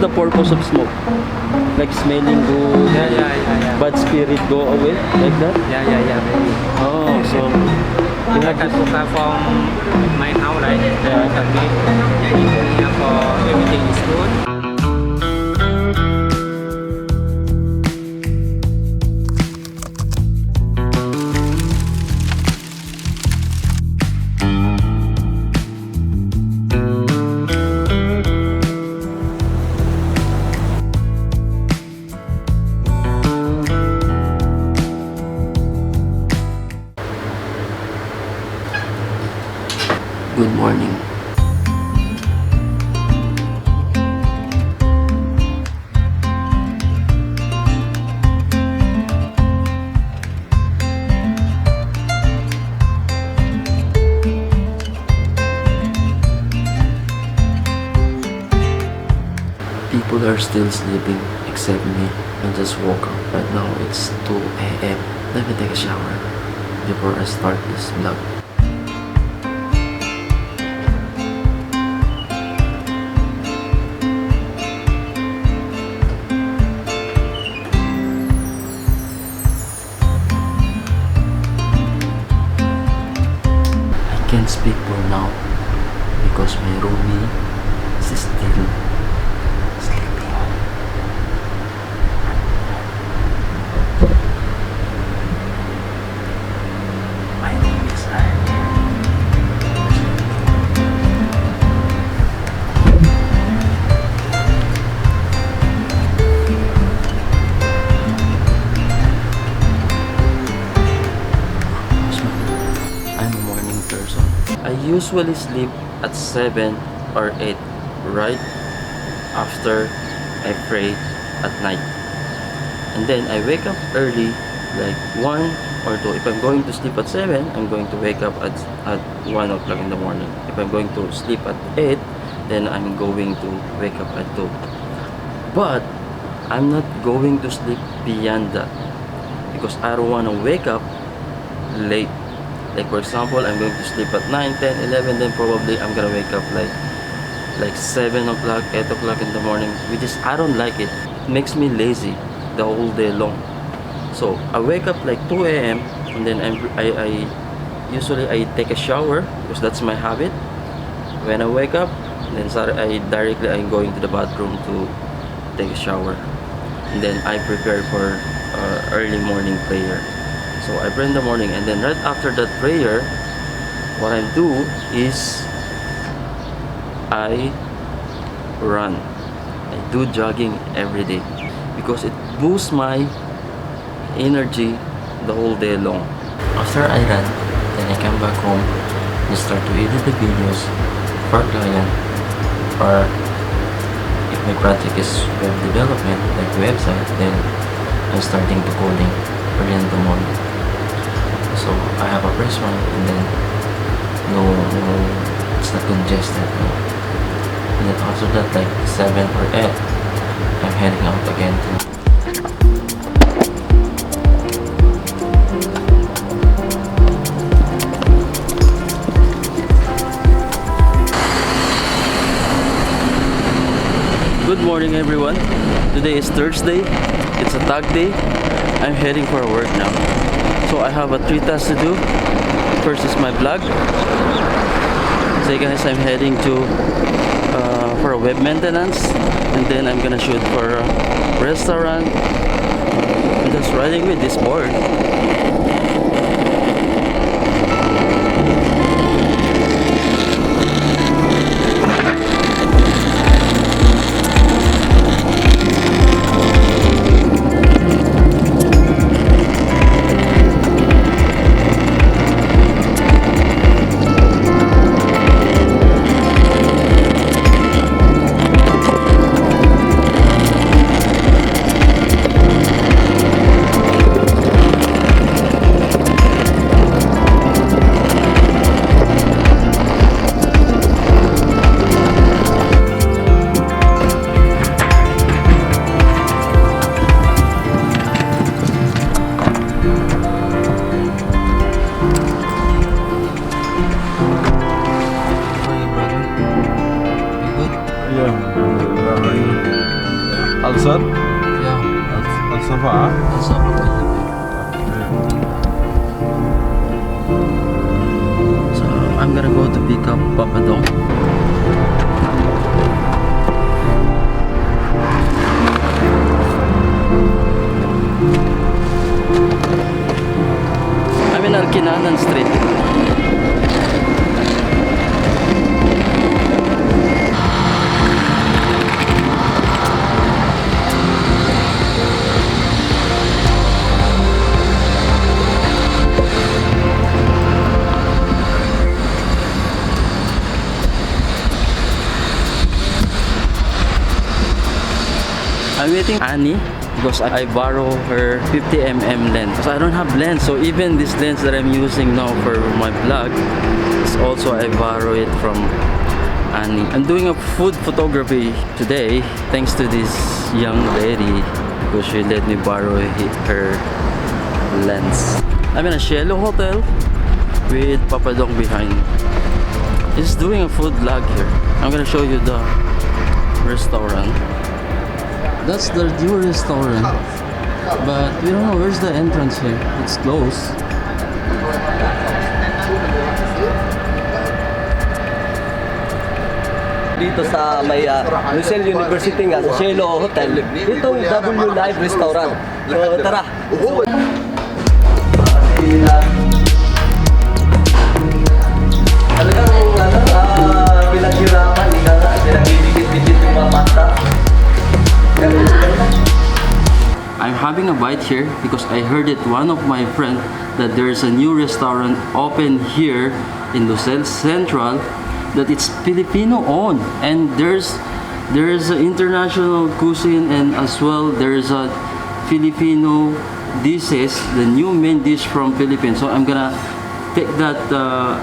the purpose of smoke? Like smelling good, Yeah. bad spirit go away, like that? Yeah, maybe. Oh, so you I have can this. cook from my house, right? Then I can make here for everything is good. Good morning. People are still sleeping except me. I just woke up. Right now it's 2 a.m. Let me take a shower before I start this vlog. I can't speak for now because my roomie is still sleeping. My roomie is right here. I'm a morning person. I usually sleep at 7 or 8 right after I pray at night. And then I wake up early like 1 or 2. If I'm going to sleep at 7, I'm going to wake up at 1 o'clock in the morning. If I'm going to sleep at 8, then I'm going to wake up at 2. But I'm not going to sleep beyond that because I don't want to wake up late. Like for example, I'm going to sleep at 9, 10, 11, then probably I'm gonna wake up like 7 o'clock, 8 o'clock in the morning, which is, I don't like it. It makes me lazy the whole day long. So I wake up like 2 a.m. and then I usually I take a shower because that's my habit. When I wake up, then I'm going to the bathroom to take a shower, and then I prepare for early morning prayer. So I pray in the morning, and then right after that prayer, what I do is I run. I do jogging every day because it boosts my energy the whole day long. After I run, then I come back home and start to edit the videos for client, or if my project is web development like website, then I'm starting to coding early in the morning. So I have a press run, and then no, it's not congested. No. And then after that, like 7 or 8, I'm heading out again to Good morning everyone. Today is Thursday. It's a tag day. I'm heading for work now. So I have 3 tasks to do. First is my vlog. So guys, I'm heading to for a web maintenance, and then I'm gonna shoot for a restaurant. I'm just riding with this board. Ulcer? Yeah. Ulcer apa? Also, so I'm gonna go to pick up Papa Dong. I'm in Alkinanan Street. I'm waiting Annie because I borrow her 50mm lens because I don't have lens, so even this lens that I'm using now for my vlog is also I borrow it from Annie. I'm doing a food photography today thanks to this young lady because she let me borrow her lens. I'm in a Cielo hotel with Papa Dong behind. He's doing a food vlog here. I'm gonna show you the restaurant. That's the new restaurant, but we don't know where's the entrance here. It's closed. Dito sa may Lucelle University nga sa Cielo Hotel, itong W Live Restaurant. So tara. Talagang pinaghirapan, pinagdidikit-dikit yung mga mata. I'm having a bite here because I heard it one of my friends that there's a new restaurant open here in Lucelle Central that it's Filipino owned, and there's an international cuisine, and as well there's a Filipino dishes, the new main dish from Philippines. So I'm gonna take that.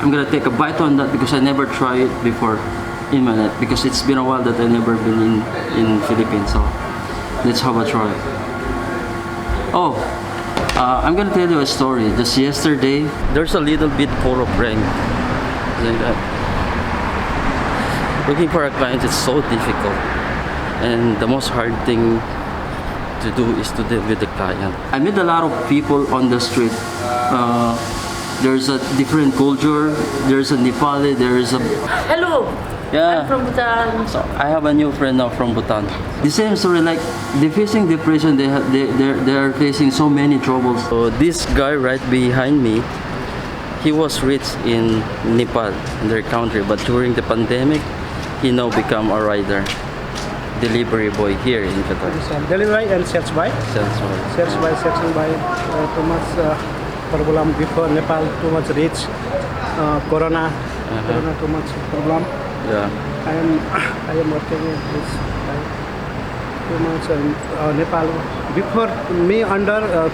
I'm gonna take a bite on that because I never tried it before in my life because it's been a while that I never been in Philippines. So let's have a try. Oh, I'm gonna tell you a story. Just yesterday, there's a little bit full of rain. Like that. Looking for a client is so difficult, and the most hard thing to do is to deal with the client. I met a lot of people on the street. There's a different culture. There's a Nepali. There is a Hello, yeah. I'm from Bhutan. So I have a new friend now from Bhutan. The same story, like they're facing depression. They are facing so many troubles. So this guy right behind me, he was rich in Nepal, in their country, but during the pandemic, he now become a rider, delivery boy here in Qatar. Delivery and sales by. Sales by, too much problem before Nepal, too much rich, Corona, Corona too much problem. Yeah. I am working in this too much Nepal. Before me under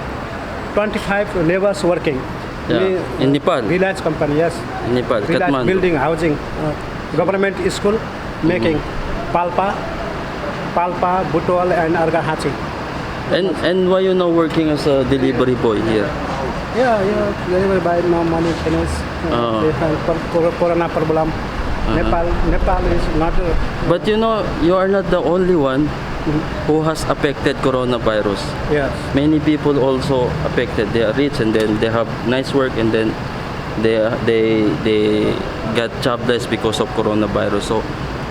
25 neighbors working. Yeah. Me, In Nepal. Village company, yes. In Nepal, Village Kathmandu. building, housing, government school, making Palpa, Butwal and Argahachi. And why you now working as a delivery boy here? Yeah, delivery by no money finish. They have Corona problem. Nepal is not. But you know, you are not the only one who has affected coronavirus. Yes. Many people also affected. They are rich and then they have nice work and then they got jobless because of coronavirus. So,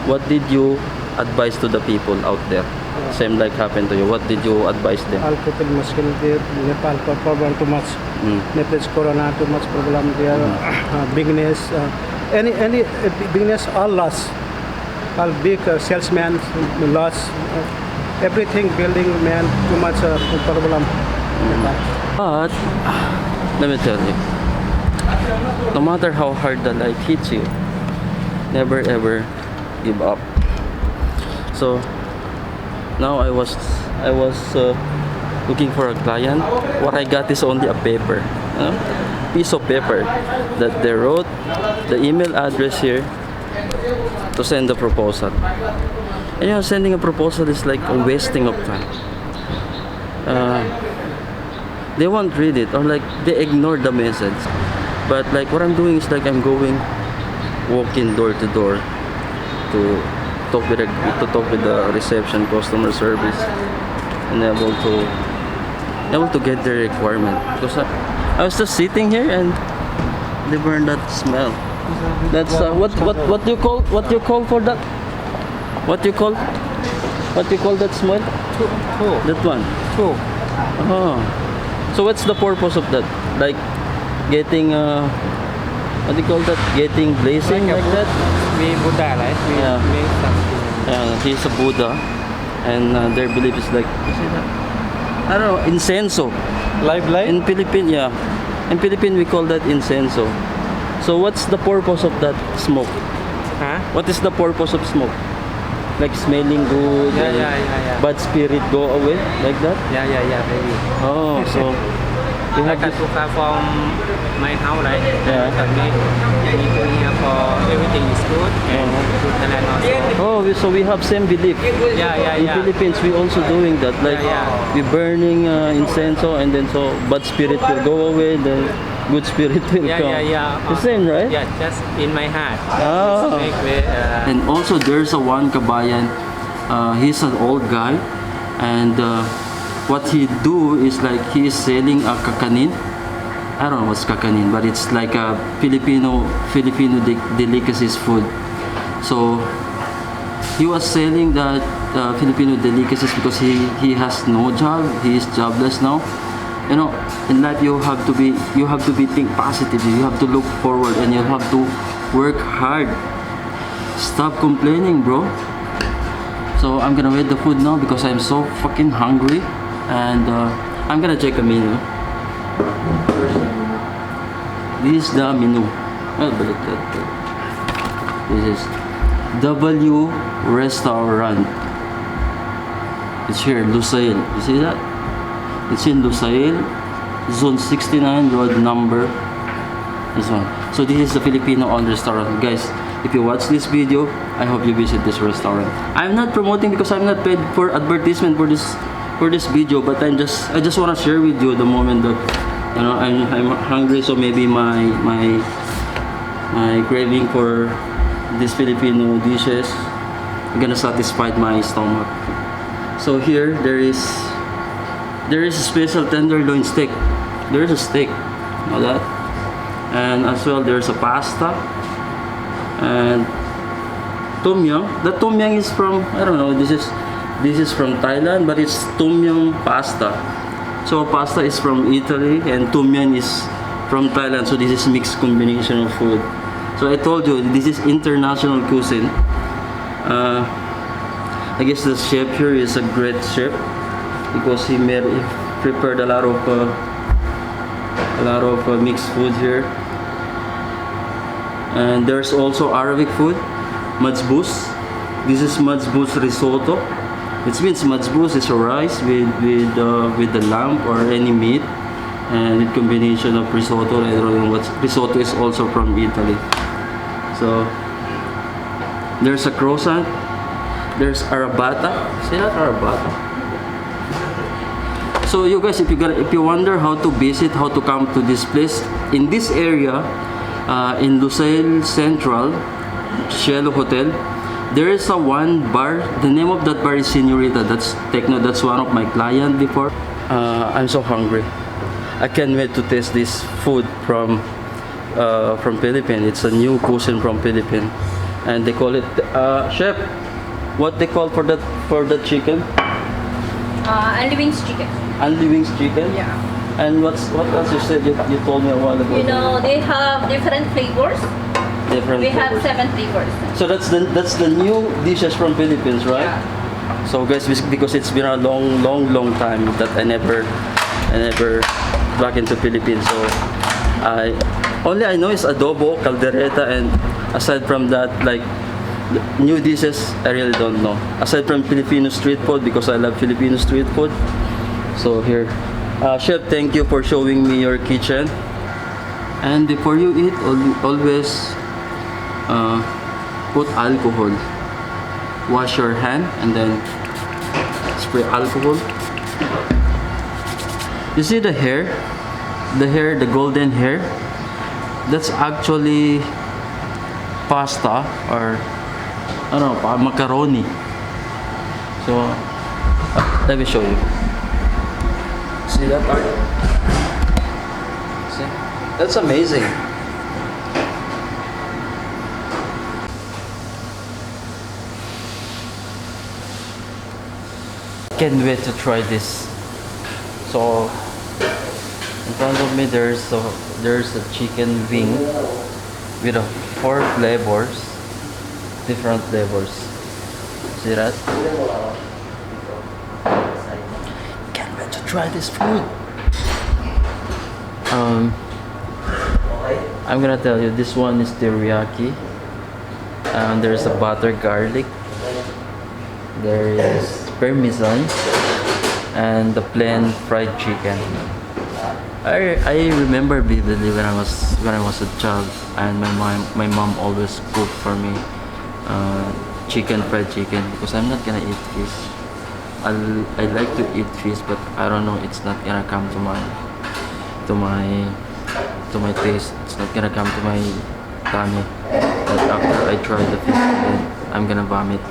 what did you advise to the people out there? Same like happened to you. What did you advise them? All people mushkil there. Nepal problem too much. Nepal is Corona too much problem there. Business, any business all loss. All big salesman loss. Everything building man too much problem. But let me tell you, no matter how hard the life hits you, never ever give up. So now I was looking for a client. What I got is only a paper, piece of paper that they wrote the email address here to send the proposal. And you know, sending a proposal is like a wasting of time. They won't read it, or like they ignore the message. But like what I'm doing is like I'm going walking door to door to talk with the reception, customer service, and able to get their requirement. Because I was just sitting here and they burn that smell. That's what you call for that? What you call that smell? That one. Oh. So what's the purpose of that? Like getting what do you call that? Getting blazing like that? We Buddha, right? We make something. He's a Buddha, and their belief is like, you see that? I don't know, incenso. Live. In Philippines, in Philippines we call that incenso. So what's the purpose of that smoke? Huh? What is the purpose of smoke? Like smelling good, and bad spirit go away, like that? Yeah, maybe. Oh, so you I have can this. cook from my house, right? Yeah. Can make here for everything is good and to Thailand also. Oh, so we have same belief. Yeah. In Philippines, we also doing that. Like we burning incenso, and then so bad spirit will go away, then good spirit will come. The same, right? Yeah, just in my heart. Ah. Make with, And also there's a one kabayan. He's an old guy, and what he do is like he is selling a kakanin. I don't know what's kakanin, but it's like a Filipino delicacies food. So he was selling that Filipino delicacies because he has no job. He is jobless now. You know, in life you have to be think positive. You have to look forward, and you have to work hard. Stop complaining, bro. So I'm gonna wait the food now because I'm so fucking hungry, and I'm gonna check the menu. This is the menu. This is W Restaurant. It's here, Lusail. You see that? It's in Lusail, Zone 69, road number. This one. So this is the Filipino-owned restaurant, guys. If you watch this video, I hope you visit this restaurant. I'm not promoting because I'm not paid for advertisement for this video, but I just want to share with you the moment that I'm hungry. So maybe my craving for these Filipino dishes gonna satisfy my stomach. So here there is a special tenderloin steak. There is a steak, you know that, and as well there's a pasta and tom yum. The tom yum is from, I don't know, this is from Thailand, but it's tom yum pasta. So pasta is from Italy and tom yum is from Thailand. So this is mixed combination of food. So I told you this is international cuisine. I guess the chef here is a great chef because he prepared a lot of mixed food here. And there's also Arabic food, majbous. This is majbous risotto, which means majbous is a rice with the lamb or any meat, and in combination of risotto. I don't know what risotto is, also from Italy. So there's a croissant. There's arrabbiata. See that arrabbiata? So you guys, if you wonder how to visit, how to come to this place, in this area, in Lusail Central, Cielo Hotel, there is a one bar. The name of that bar is Señorita. That's Techno. That's one of my client before. I'm so hungry. I can't wait to taste this food from Philippines. It's a new cuisine from Philippines, and they call it chef. What they call for that chicken? Only wings chicken. Only wings chicken. Yeah. And what else you said? You told me a while ago. You know, they have different flavors. Different We have flavors. 7 flavors. So that's the new dishes from Philippines, right? Yeah. So guys, because it's been a long time that I never back into Philippines. So I know is adobo, caldereta, and aside from that, like new dishes, I really don't know. Aside from Filipino street food, because I love Filipino street food. So here, chef, thank you for showing me your kitchen. And before you eat, always put alcohol. Wash your hand and then spray alcohol. You see the hair, the golden hair? That's actually pasta or ano, macaroni. So, let me show you. See that art? See? That's amazing. Can't wait to try this. So, in front of me there's a chicken wing with 4 flavors, different flavors. See that? Can't wait to try this food. I'm gonna tell you, this one is teriyaki, and there's a butter garlic, there is parmesan, and the plain fried chicken. I remember vividly when I was a child, and my mom always cooked for me fried chicken, because I'm not gonna eat fish. I like to eat fish, but I don't know, it's not gonna come to my taste. It's not gonna come to my tummy. But after I try the fish, then I'm gonna vomit.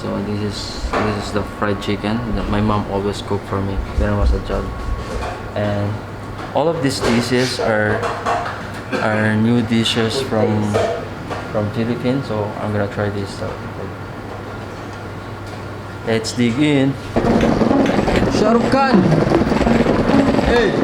So this is the fried chicken that my mom always cooked for me when I was a child. And all of these dishes are new dishes from Philippines. So I'm gonna try this stuff. Let's dig in. Shahrukh Khan. Hey.